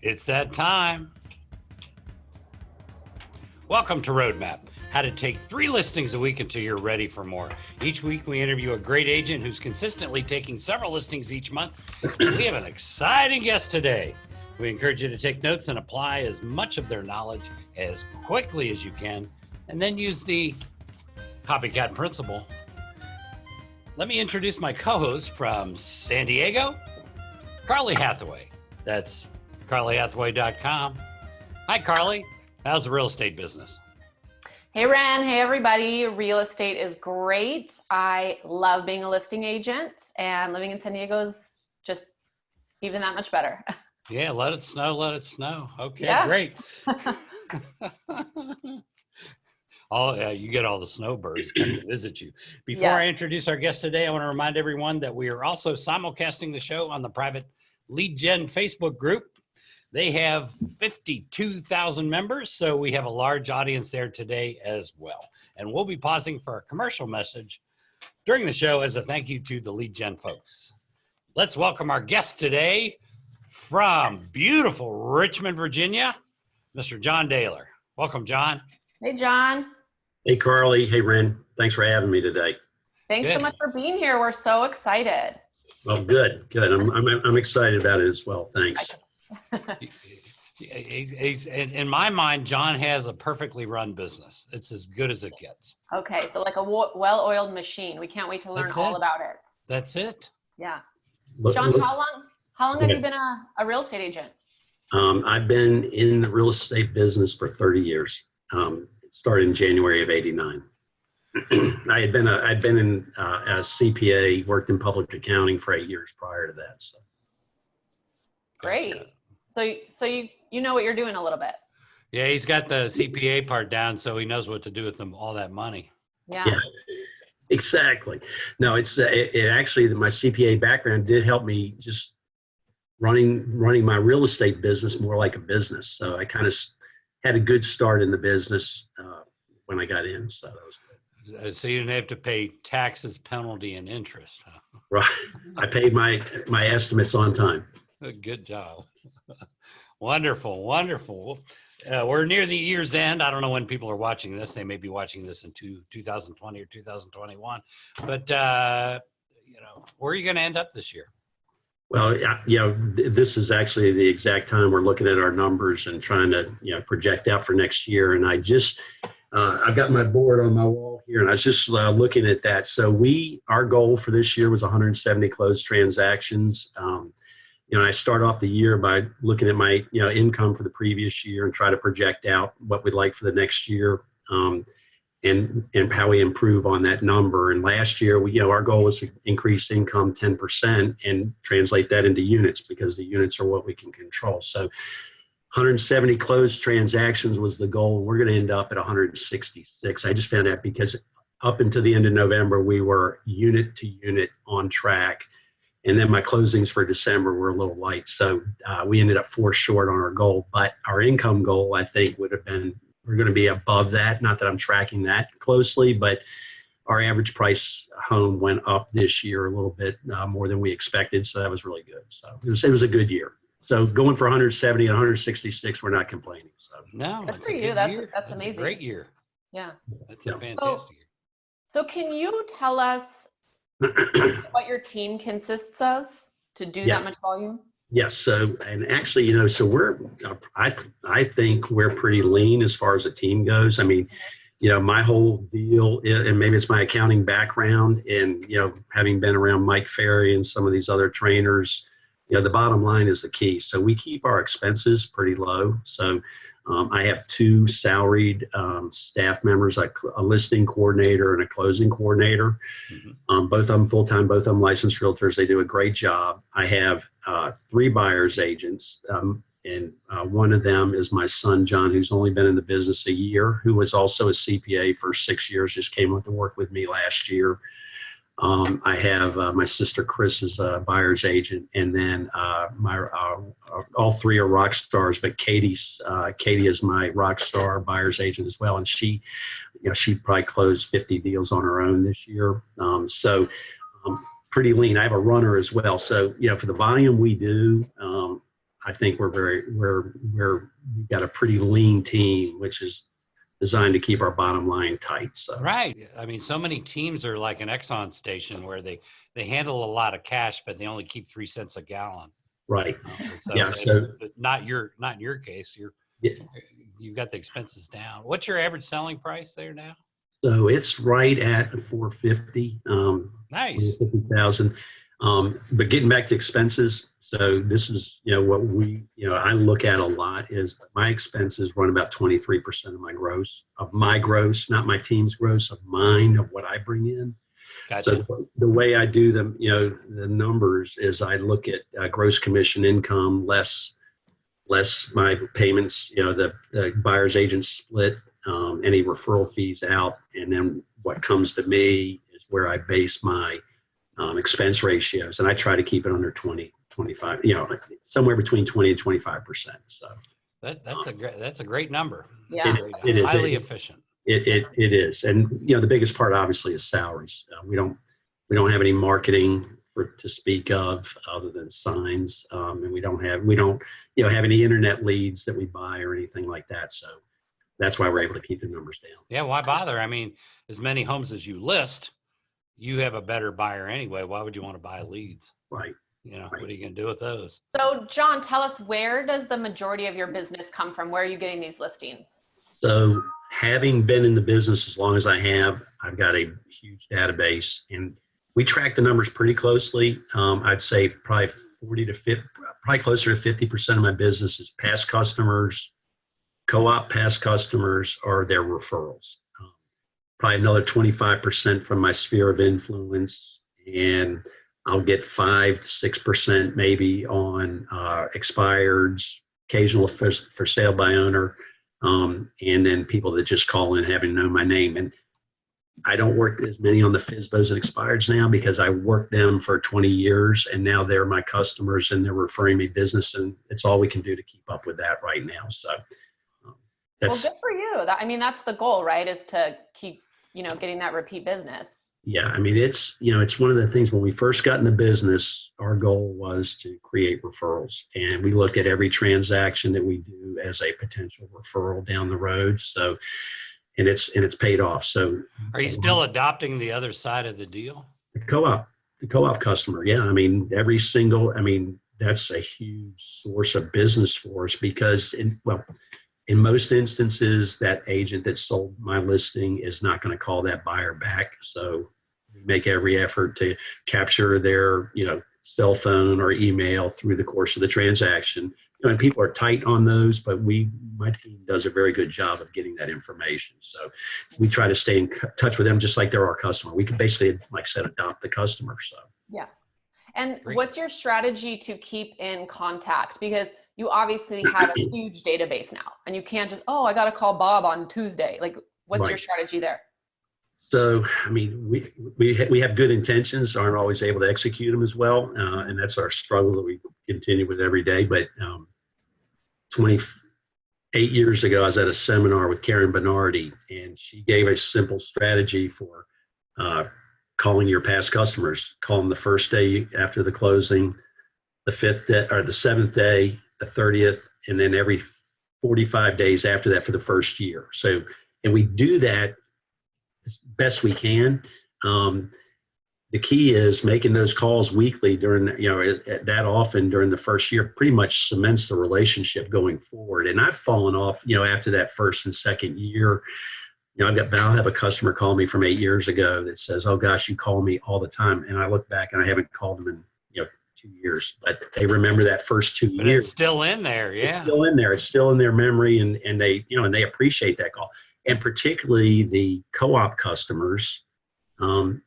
It's that time. Welcome to Roadmap, how to take 3 listings a week until you're ready for more. Each week we interview a great agent who's consistently taking several listings each month. We have an exciting guest today. We encourage you to take notes and apply as much of their knowledge as quickly as you can, and then use the copycat principle. Let me introduce my co-host from San Diego, Carly Hathaway. That's carlyhathaway.com. Hi, Carly. How's the real estate business? Hey, Ren. Hey, everybody. Real estate is great. I love being a listing agent, and living in San Diego is just even that much better. Yeah, let it snow, let it snow. Okay, yeah. Great. You get all the snowbirds coming to visit you. Before I introduce our guest today, I want to remind everyone that we are also simulcasting the show on the private Lead Gen Facebook group. They have 52,000 members, so we have a large audience there today as well. And we'll be pausing for a commercial message during the show as a thank you to the Lead Gen folks. Let's welcome our guest today from beautiful Richmond, Virginia, Mr. John Daylor. Welcome, John. Hey, John. Hey, Carly. Hey, Ren. Thanks for having me today. Thanks so much for being here. We're so excited. Well, good. I'm excited about it as well. Thanks. In my mind, John has a perfectly run business. It's as good as it gets. Okay, so like a well-oiled machine. We can't wait to learn all about it. That's it. Yeah. John, how long have you been a real estate agent? I've been in the real estate business for 30 years. Started in January of '89. I'd been in a CPA, worked in public accounting for 8 years prior to that. So. Great. So you know what you're doing a little bit. Yeah, he's got the CPA part down, so he knows what to do with all that money. Yeah. Exactly. No, it actually, my CPA background did help me just running my real estate business more like a business. So I kind of had a good start in the business when I got in. So that was good. So you didn't have to pay taxes, penalty, and interest. Huh? Right. I paid my estimates on time. Good job. Wonderful. We're near the year's end. I don't know when people are watching this. They may be watching this in 2020 or 2021. But, where are you going to end up this year? Well, this is actually the exact time we're looking at our numbers and trying to, project out for next year. And I've got my board on my wall here, and I was just looking at that. So our goal for this year was 170 closed transactions. I start off the year by looking at my, income for the previous year and try to project out what we'd like for the next year, and how we improve on that number. And last year, our goal was to increase income 10% and translate that into units, because the units are what we can control. So 170 closed transactions was the goal. We're going to end up at 166. I just found that because up until the end of November, we were unit to unit on track. And then my closings for December were a little light. So we ended up 4 short on our goal. But our income goal, I think, would have been, we're going to be above that. Not that I'm tracking that closely, but our average price home went up this year a little bit more than we expected. So that was really good. So it was a good year. So going for 170 and 166, we're not complaining. So no, good for you. That's amazing. A great year. Yeah. That's a fantastic year. So can you tell us what your team consists of to do that much volume? Yes. So, and actually, so I think we're pretty lean as far as the team goes. I mean, my whole deal, and maybe it's my accounting background and, having been around Mike Ferry and some of these other trainers, the bottom line is the key. So we keep our expenses pretty low. So I have 2 salaried staff members, like a listing coordinator and a closing coordinator. Mm-hmm. Both of them full-time, both of them licensed realtors. They do a great job. I have 3 buyer's agents, and one of them is my son, John, who's only been in the business a year, who was also a CPA for 6 years, just came to work with me last year. I have my sister Chris is a buyer's agent, and then all 3 are rock stars, but Katie is my rock star buyer's agent as well, and she probably closed 50 deals on her own this year. Pretty lean. I have a runner as well, so for the volume we do, I think we've got a pretty lean team, which is designed to keep our bottom line tight. So right. I mean, so many teams are like an Exxon station where they handle a lot of cash, but they only keep 3 cents a gallon. right, So, yeah. So but not your case. You've got the expenses down. What's your average selling price there now? so it's right at 450. Nice. 50,000. But getting back to expenses, so this is, what I look at a lot is my expenses run about 23% of my gross, not my team's gross, of mine, of what I bring in. Gotcha. So the way I do them, the numbers is I look at gross commission income, less my payments, the buyer's agent split, any referral fees out. And then what comes to me is where I base my expense ratios, and I try to keep it under 20, 25, somewhere between 20 and 25%. So that's a great number. Yeah. It is Highly efficient. It is, and the biggest part obviously is salaries. We don't have any marketing to speak of other than signs, and we don't have any internet leads that we buy or anything like that. So that's why we're able to keep the numbers down. Yeah. Why bother? I mean, as many homes as you list, you have a better buyer anyway. Why would you want to buy leads? Right. What are you going to do with those? So John, tell us, where does the majority of your business come from? Where are you getting these listings? So having been in the business as long as I have, I've got a huge database, and we track the numbers pretty closely. I'd say probably 40 to 50, probably closer to 50% of my business is past customers, co-op past customers, or their referrals. Probably another 25% from my sphere of influence, and I'll get 5 to 6% maybe on expireds, occasional for sale by owner, and then people that just call in having known my name. And I don't work as many on the FSBOs and expireds now because I worked them for 20 years, and now they're my customers and they're referring me business, and it's all we can do to keep up with that right now. So well, good for you. That's the goal, right? Is to keep, getting that repeat business. Yeah. I mean, it's one of the things when we first got in the business, our goal was to create referrals, and we looked at every transaction that we do as a potential referral down the road. So, and it's paid off. So are you still adopting the other side of the deal? The co-op customer. Yeah. I mean, that's a huge source of business for us because in most instances, that agent that sold my listing is not going to call that buyer back. So we make every effort to capture their, cell phone or email through the course of the transaction. And people are tight on those, but my team does a very good job of getting that information. So we try to stay in touch with them just like they're our customer. We can basically, like I said, adopt the customer. So yeah. And Great. What's your strategy to keep in contact? Because you obviously have a huge database now, and you can't just, I got to call Bob on Tuesday. Like, what's your strategy there? So, I mean, we have good intentions, aren't always able to execute them as well. And that's our struggle that we continue with every day. But 28 years ago, I was at a seminar with Karen Bernardi, and she gave a simple strategy for calling your past customers. Call them the first day after the closing, the 5th day, or the 7th day, the 30th, and then every 45 days after that for the first year. So, and we do that as best we can. The key is making those calls weekly during, that often during the first year pretty much cements the relationship going forward. And I've fallen off, after that first and second year. I'll have a customer call me from 8 years ago that says, "Oh gosh, you call me all the time." And I look back and I haven't called them in, 2 years, but they remember that first 2 years. But it's still in there. Yeah. It's still in there. It's still in their memory, and they, and they appreciate that call. And particularly the co-op customers, again,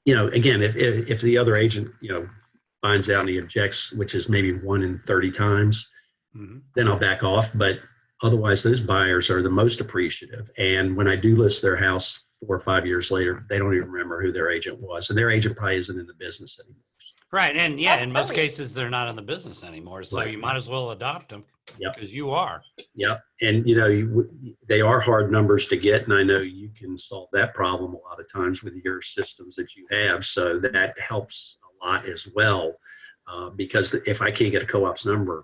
if the other agent, finds out and he objects, which is maybe 1 in 30 times, then I'll back off. But otherwise, those buyers are the most appreciative. And when I do list their house 4 or 5 years later, they don't even remember who their agent was. And their agent probably isn't in the business anymore. Right. And in most cases, they're not in the business anymore. So you might as well adopt them because you are. Yep. And, they are hard numbers to get. And I know you can solve that problem a lot of times with your systems that you have. So that helps a lot as well. Because if I can't get a co-op's number,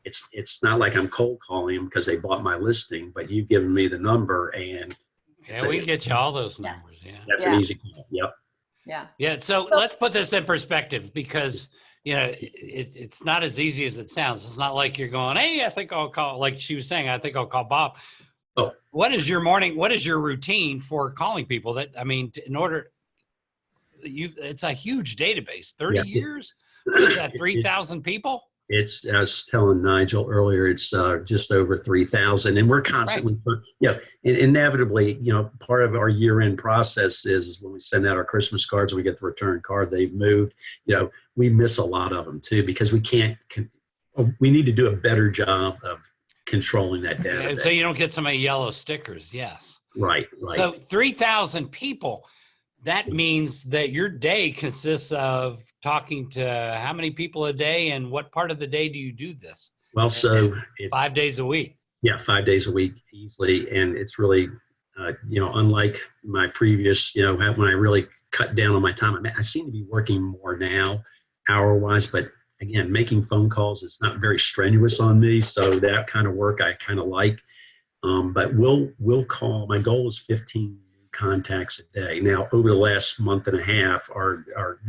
it's not like I'm cold calling them because they bought my listing, but you've given me the number and Yeah, we can get you all those numbers. Yeah. that's an easy call. Yep. Yeah. Yeah. So let's put this in perspective because, it's not as easy as it sounds. It's not like you're going, hey, I think I'll call, like she was saying, I think I'll call Bob. Oh. What is your routine for calling people in order, it's a huge database, 30 years? What is that, 3,000 people? It's, I was telling Nigel earlier, it's just over 3,000, and we're constantly, and inevitably, part of our year-end process is when we send out our Christmas cards and we get the return card, they've moved, we miss a lot of them too, because we we need to do a better job of controlling that data. So you don't get so many yellow stickers. Yes. Right. So 3,000 people, that means that your day consists of talking to how many people a day, and what part of the day do you do this? Well, so it's 5 days a week. Yeah, 5 days a week easily. And it's really, unlike my previous, when I really cut down on my time, I seem to be working more now hour-wise, but again, making phone calls is not very strenuous on me. So that kind of work I kind of like. But we'll call, my goal is 15 contacts a day. Now, over the last month and a half,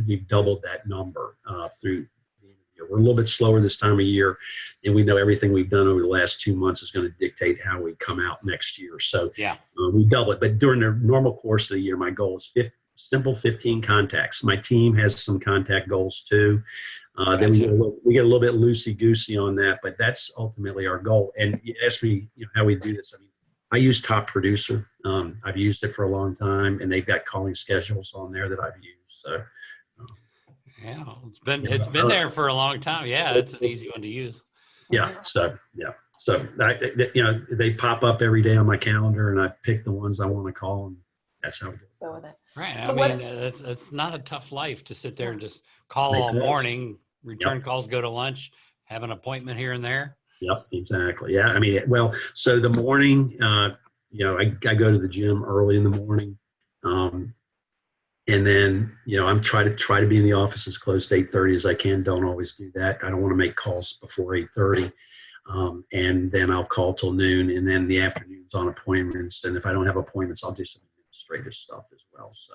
we've doubled that number through the end of the year. We're a little bit slower this time of year, and we know everything we've done over the last 2 months is going to dictate how we come out next year. So we double it. But during the normal course of the year, my goal is simple 15 contacts. My team has some contact goals too. Then we get a little bit loosey-goosey on that, but that's ultimately our goal. And you asked me how we do this. I use Top Producer. I've used it for a long time, and they've got calling schedules on there that I've used. So, it's been there for a long time. Yeah, it's an easy one to use. So they pop up every day on my calendar, and I pick the ones I want to call, and that's how we do it. Go with it. Right. It's not a tough life to sit there and just call all morning, return calls, go to lunch, have an appointment here and there. Yep, exactly. Yeah, so the morning, I go to the gym early in the morning, and then I'm try to be in the office as close to 8:30 as I can. Don't always do that. I don't want to make calls before 8:30, and then I'll call till noon, and then the afternoons on appointments. And if I don't have appointments, I'll do some administrative stuff as well. So,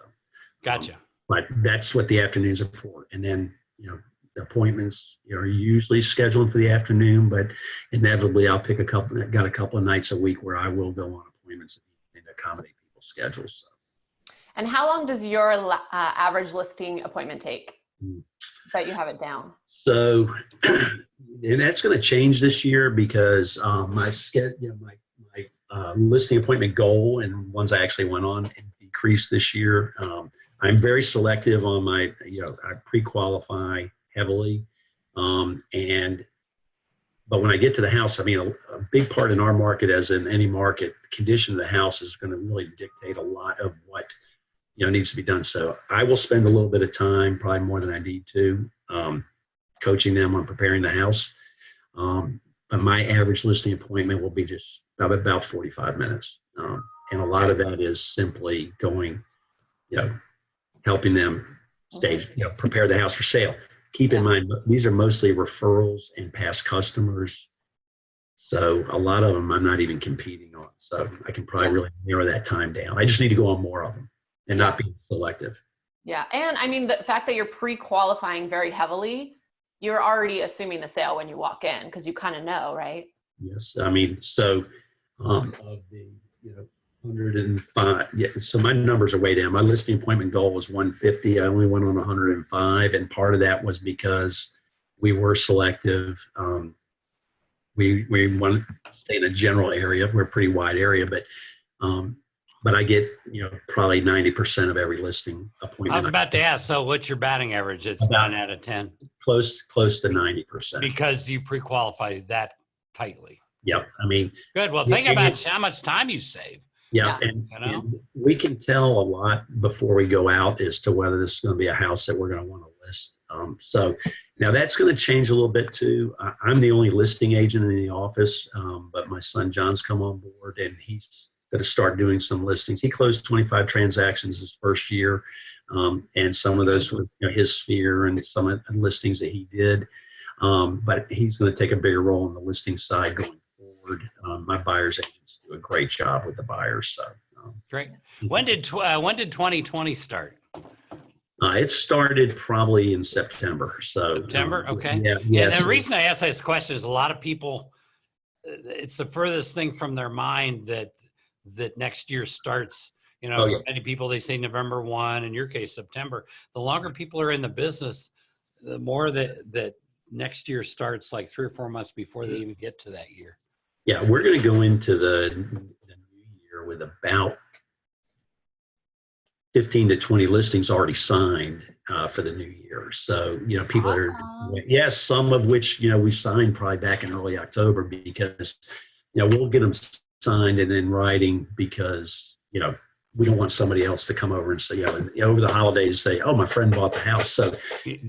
gotcha. But that's what the afternoons are for, and then the appointments are usually scheduled for the afternoon, but inevitably I'll pick a couple of nights a week where I will go on appointments and accommodate people's schedules. So. And how long does your average listing appointment take that you have it down? So, and that's going to change this year because my schedule, my listing appointment goal and ones I actually went on decreased this year. I'm very selective on my, I pre-qualify heavily. But when I get to the house, a big part in our market, as in any market, the condition of the house is going to really dictate a lot of what, needs to be done. So I will spend a little bit of time, probably more than I need to, coaching them on preparing the house. But my average listing appointment will be just about 45 minutes. And a lot of that is simply going, helping them stage, prepare the house for sale. Keep in mind, these are mostly referrals and past customers. So a lot of them I'm not even competing on. So I can probably really narrow that time down. I just need to go on more of them and not be selective. Yeah. And the fact that you're pre-qualifying very heavily, you're already assuming the sale when you walk in because you kind of know, right? Yes. So of the, 105. Yeah. So my numbers are way down. My listing appointment goal was 150. I only went on 105. And part of that was because we were selective. We want to stay in a general area. We're a pretty wide area, but I get, probably 90% of every listing appointment. I was about to ask, so what's your batting average? It's 9 out of 10. Close to 90%. Because you pre-qualify that tightly. Yep. Good. Well, think about how much time you save. Yeah, and we can tell a lot before we go out as to whether this is going to be a house that we're going to want to list. So now that's going to change a little bit too. I'm the only listing agent in the office, but my son John's come on board and he's going to start doing some listings. He closed 25 transactions his first year, and some of those were his sphere and some of the listings that he did. But he's going to take a bigger role on the listing side going forward. My buyers agents do a great job with the buyers. So great. When did 2020 start? It started probably in September. So September, okay. Yeah. And the reason I ask this question is a lot of people, it's the furthest thing from their mind that next year starts. You know, for many people, they say November 1, in your case, September. The longer people are in the business, the more that next year starts like 3 or 4 months before they even get to that year. Yeah, we're going to go into the new year with about 15 to 20 listings already signed for the new year. So, you know, people are, yes, some of which, you know, we signed probably back in early October because, you know, we'll get them signed and in writing because, you know, we don't want somebody else to come over and say, you know, over the holidays say, oh, my friend bought the house. So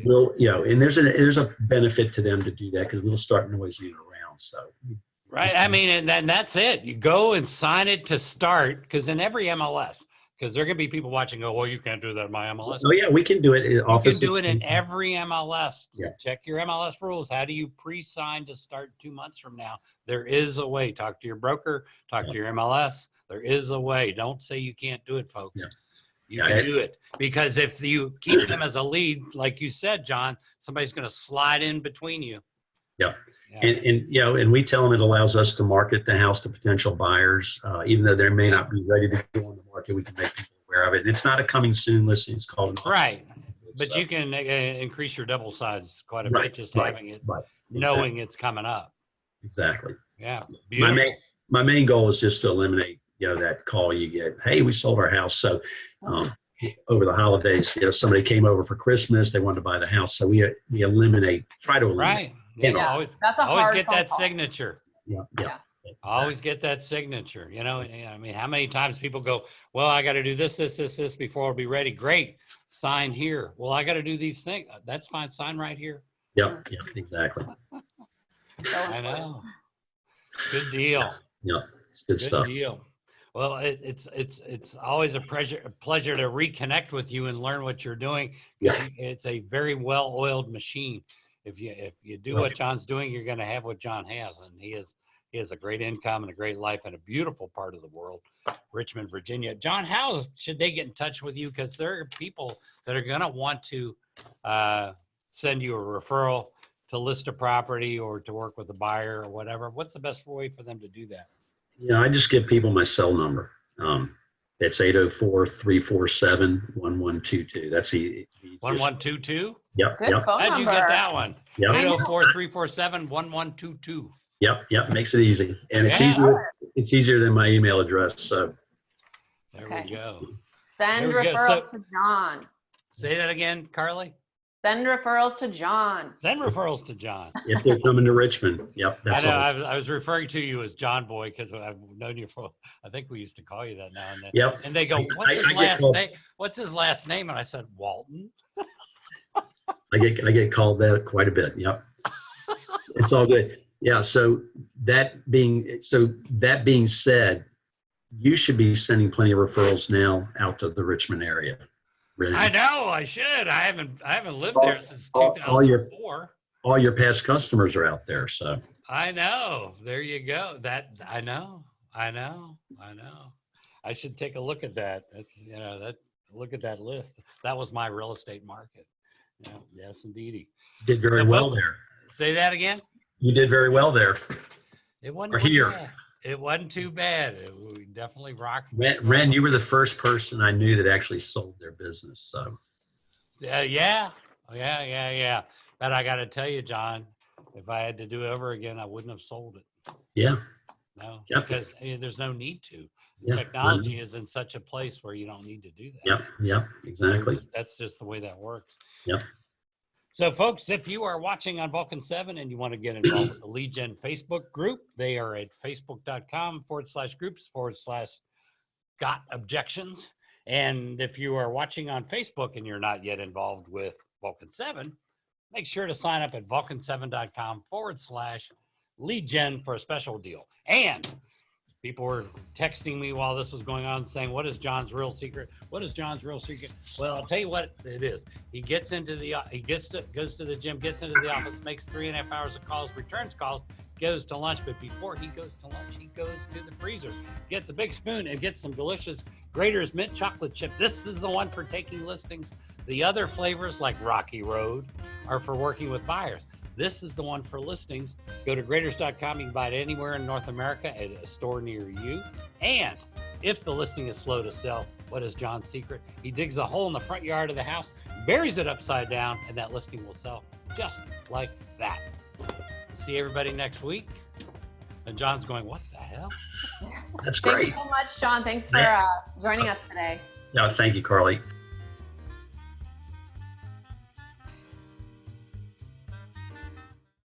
we'll, you know, and there's a benefit to them to do that because we'll start noising it around. So. Right. I mean, and then that's it. You go and sign it to start because in every MLS, because there are going to be people watching go, well, you can't do that in my MLS. Oh, yeah, we can do it in office. You can do it in every MLS. Yeah. Check your MLS rules. How do you pre-sign to start 2 months from now? There is a way. Talk to your broker. Talk to your MLS. There is a way. Don't say you can't do it, folks. Yeah. You can do it. Because if you keep them as a lead, like you said, John, somebody's going to slide in between you. Yeah. And you know, and we tell them it allows us to market the house to potential buyers, even though they may not be ready to go on the market. We can make people aware of it. And it's not a coming soon listing; it's called an right. But you can increase your double size quite a bit just having it, knowing it's coming up. Exactly. Yeah. Beautiful. My main goal is just to eliminate, you know, that call you get. Hey, we sold our house, so. Over the holidays, you know, somebody came over for Christmas. They wanted to buy the house, so we try to eliminate. Right. Yeah. That's always get that signature. Yeah. Exactly. Always get that signature. You know, I mean, how many times people go, well, I got to do this before I'll be ready. Great. Sign here. Well, I got to do these things. That's fine. Sign right here. Yep. Exactly. I know. Good deal. Yeah. It's good stuff. Good deal. Well, it's always a pleasure to reconnect with you and learn what you're doing. Yeah. It's a very well-oiled machine. If you do what John's doing, you're going to have what John has, and he has a great income and a great life in a beautiful part of the world, Richmond, Virginia. John, how should they get in touch with you? Because there are people that are going to want to send you a referral to list a property or to work with a buyer or whatever. What's the best way for them to do that? You know, I just give people my cell number. It's 804-347-1122. That's the 1122? Yep. Good phone How'd you number. get that one? Yep. 804-347-1122. Yep. Makes it easy. And it's easier than my email address. So there we go. Send referrals to John. Say that again, Carly. Send referrals to John. Send referrals to John. If they're coming to Richmond. Yep. That's all. I was referring to you as John Boy because I've known you for, I think we used to call you that now and then. Yep. And they go, what's his last name? What's his last name? And I said, Walton. I get called that quite a bit. Yep. It's all good. Yeah. So that being said, you should be sending plenty of referrals now out to the Richmond area. Really. I know I should. I haven't lived there since 2004. All your past customers are out there. So I know. There you go. I know. I should take a look at that. Look at that list. That was my real estate market. Yeah, yes, indeedy. Did very well there. Say that again. You did very well there. It wasn't here. Bad. It wasn't too bad. We definitely rocked. Ren, you were the first person I knew that actually sold their business. So. Yeah. But I got to tell you, John, if I had to do it over again, I wouldn't have sold it. Yeah. No, yep. Because there's no need to. Yep. Technology is in such a place where you don't need to do that. Yep, exactly. That's just the way that works. Yep. So, folks, if you are watching on Vulcan7 and you want to get involved with the Lead Gen Facebook group, they are at facebook.com/groups/got-objections. And if you are watching on Facebook and you're not yet involved with Vulcan7, make sure to sign up at vulcan7.com/lead gen for a special deal. And People were texting me while this was going on saying, what is John's real secret? What is John's real secret? Well, I'll tell you what it is. He gets into the, goes to the gym, gets into the office, makes 3.5 hours of calls, returns calls, goes to lunch. But before he goes to lunch, he goes to the freezer, gets a big spoon and gets some delicious Grater's mint chocolate chip. This is the one for taking listings. The other flavors like Rocky Road are for working with buyers. This is the one for listings. Go to graders.com. You can buy it anywhere in North America at a store near you. And if the listing is slow to sell, what is John's secret? He digs a hole in the front yard of the house, buries it upside down, and that listing will sell just like that. See everybody next week. And John's going, what the hell? That's great. Thanks so much, John. Thanks for joining us today. Yeah, thank you, Carly.